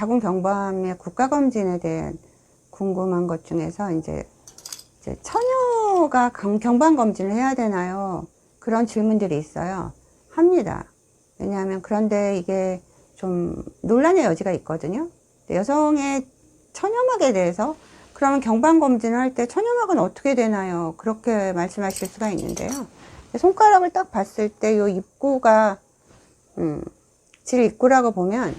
자궁 경부암의 국가검진에 대한 궁금한 것 중에서 이제 처녀가 경부암 검진을 해야 되나요? 그런 질문들이 있어요. 합니다. 왜냐하면 그런데 이게 좀 논란의 여지가 있거든요. 여성의 처녀막에 대해서 그러면 경부암 검진을 할 때 처녀막은 어떻게 되나요? 그렇게 말씀하실 수가 있는데요. 손가락을 딱 봤을 때 요 입구가 질 입구라고 보면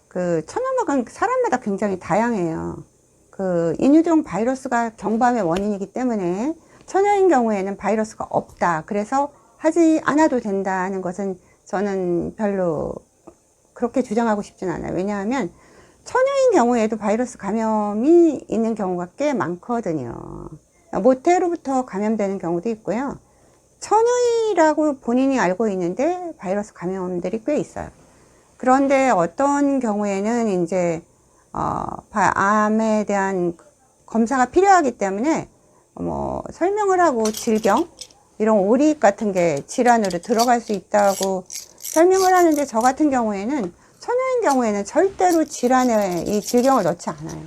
그 처녀막은 사람마다 굉장히 다양해요. 그 인유종 바이러스가 경부암의 원인이기 때문에 처녀인 경우에는 바이러스가 없다. 그래서 하지 않아도 된다는 것은 저는 별로 그렇게 주장하고 싶진 않아요. 왜냐하면 처녀인 경우에도 바이러스 감염이 있는 경우가 꽤 많거든요. 모태로부터 감염되는 경우도 있고요. 처녀이라고 본인이 알고 있는데 바이러스 감염들이 꽤 있어요. 그런데 어떤 경우에는 이제 암에 대한 검사가 필요하기 때문에 설명을 하고 질경 이런 오릭 같은 게 질환으로 들어갈 수 있다고 설명을 하는데, 저 같은 경우에는 처녀인 경우에는 절대로 질환에 이 질경을 넣지 않아요.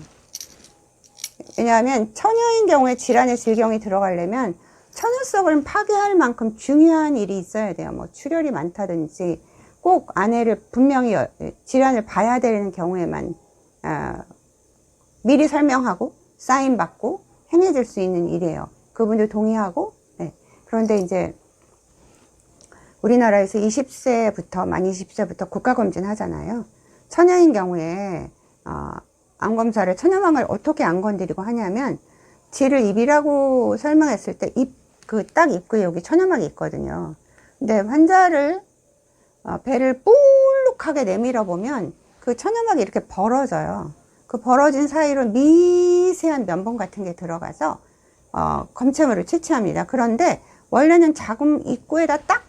왜냐하면 처녀인 경우에 질환에 질경이 들어가려면 처녀성을 파괴할 만큼 중요한 일이 있어야 돼요. 출혈이 많다든지 꼭 아내를 분명히 질환을 봐야 되는 경우에만 미리 설명하고 사인 받고 행해질 수 있는 일이에요. 그분들 동의하고. 네. 그런데 이제 우리나라에서 만 20세부터 국가검진 하잖아요. 처녀인 경우에 암검사를 처녀막을 어떻게 안 건드리고 하냐면, 질을 입이라고 설명했을 때 딱 입구에 여기 처녀막이 있거든요. 근데 환자를 배를 볼록하게 내밀어 보면 그 처녀막이 이렇게 벌어져요. 그 벌어진 사이로 미세한 면봉 같은 게 들어가서 검체물을 채취합니다. 그런데 원래는 자궁 입구에다 딱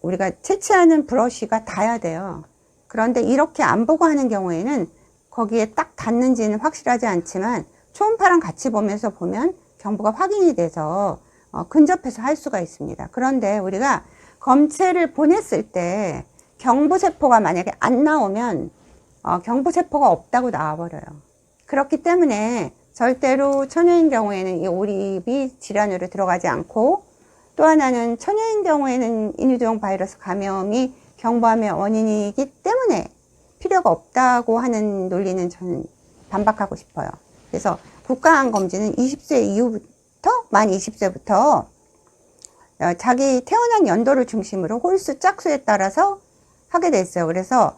우리가 채취하는 브러쉬가 닿아야 돼요. 그런데 이렇게 안 보고 하는 경우에는 거기에 딱 닿는지는 확실하지 않지만 초음파랑 같이 보면서 보면 경부가 확인이 돼서 근접해서 할 수가 있습니다. 그런데 우리가 검체를 보냈을 때 경부세포가 만약에 안 나오면 경부세포가 없다고 나와버려요. 그렇기 때문에 절대로 처녀인 경우에는 이 오립이 질환으로 들어가지 않고, 또 하나는 처녀인 경우에는 인유종 바이러스 감염이 경부암의 원인이기 때문에 필요가 없다고 하는 논리는 저는 반박하고 싶어요. 그래서 국가암 검진은 만 20세부터 자기 태어난 연도를 중심으로 홀수 짝수에 따라서 하게 됐어요. 그래서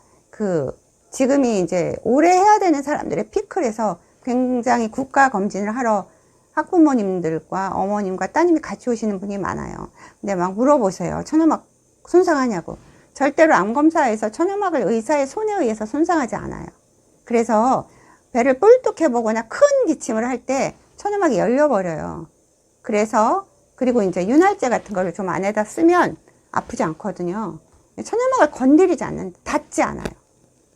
지금이 이제 올해 해야 되는 사람들의 피크라서 굉장히 국가 검진을 하러 학부모님들과 어머님과 따님이 같이 오시는 분이 많아요. 근데 막 물어보세요. 처녀막 손상하냐고. 절대로 암검사에서 처녀막을 의사의 손에 의해서 손상하지 않아요. 그래서 배를 뿔뚝 해보거나 큰 기침을 할 때 처녀막이 열려버려요. 그리고 이제 윤활제 같은 거를 좀 안에다 쓰면 아프지 않거든요. 처녀막을 건드리지 닿지 않아요.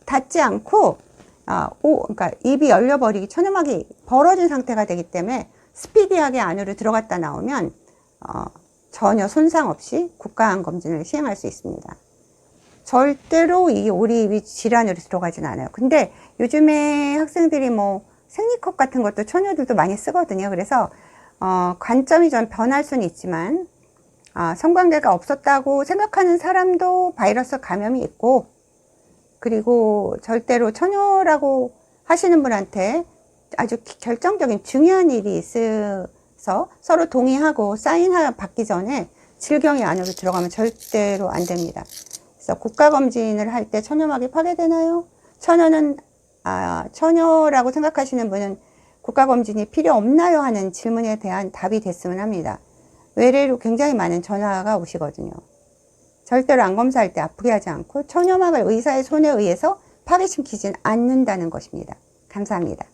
닿지 않고, 그러니까 입이 열려버리기, 처녀막이 벌어진 상태가 되기 때문에 스피디하게 안으로 들어갔다 나오면, 전혀 손상 없이 국가암 검진을 시행할 수 있습니다. 절대로 이 오립이 질환으로 들어가진 않아요. 근데 요즘에 학생들이 생리컵 같은 것도 처녀들도 많이 쓰거든요. 그래서 관점이 좀 변할 수는 있지만 성관계가 없었다고 생각하는 사람도 바이러스 감염이 있고, 그리고 절대로 처녀라고 하시는 분한테 아주 결정적인 중요한 일이 있어서 서로 동의하고 사인 받기 전에 질경이 안으로 들어가면 절대로 안 됩니다. 그래서 국가검진을 할 때 처녀막이 파괴되나요? 처녀라고 생각하시는 분은 국가검진이 필요 없나요? 하는 질문에 대한 답이 됐으면 합니다. 외래로 굉장히 많은 전화가 오시거든요. 절대로 암 검사할 때 아프게 하지 않고 처녀막을 의사의 손에 의해서 파괴시키진 않는다는 것입니다. 감사합니다.